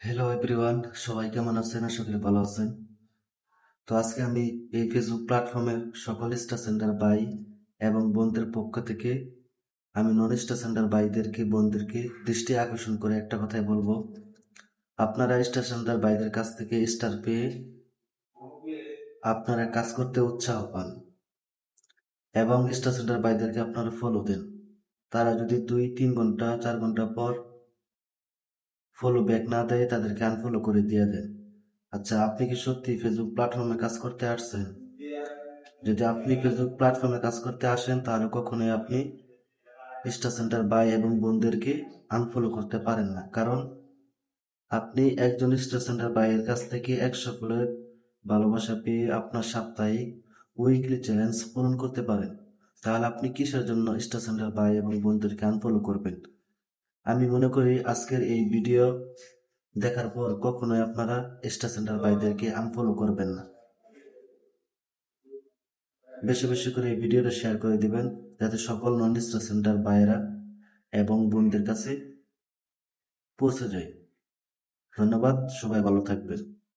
Hello everyone, সবাই কেমন আছেন? আশা করি ভালো আছেন। তো আজকে আমি এই ফেসবুক প্ল্যাটফর্মে সকল স্টার সেন্টার ভাই এবং বোনদের পক্ষ থেকে আমি নন স্টার সেন্টার ভাইদেরকে বোনদেরকে দৃষ্টি আকর্ষণ করে একটা কথাই বলবো। আপনারা স্টার সেন্টার ভাইদের কাছ থেকে স্টার পেয়ে আপনারা কাজ করতে উৎসাহ পান এবং স্টার সেন্টার ভাইদেরকে আপনারা ফলো দেন। তারা যদি 2-3 ঘন্টা 4 ঘন্টা পর ফলো ব্যাক না দেয় তাদেরকে আনফলো করে দিয়ে দেন। আচ্ছা, আপনি কি সত্যি ফেসবুক প্ল্যাটফর্মে কাজ করতে আসছেন? যদি আপনি ফেসবুক প্ল্যাটফর্মে কাজ করতে আসেন তাহলে কখনোই আপনি স্টার সেন্টার ভাই এবং বোনদেরকে আনফলো করতে পারেন না, কারণ আপনি একজন স্টার সেন্টার ভাইয়ের কাছ থেকে 100 ফুলের ভালোবাসা পেয়ে আপনার সাপ্তাহিক উইকলি চ্যালেঞ্জ পূরণ করতে পারেন। তাহলে আপনি কিসের জন্য স্টার সেন্টার ভাই এবং বোনদেরকে আনফলো করবেন? আমি মনে করি আজকের এই ভিডিও দেখার পর কখনোই আপনারা স্টার সেন্টার ভাইদেরকে আনফলো করবেন না। বেশি বেশি করে এই ভিডিওটা শেয়ার করে দিবেন যাতে সকল নন স্টার সেন্টার ভাইয়েরা এবং বোনদের কাছে পৌঁছে যায়। ধন্যবাদ, সবাই ভালো থাকবেন।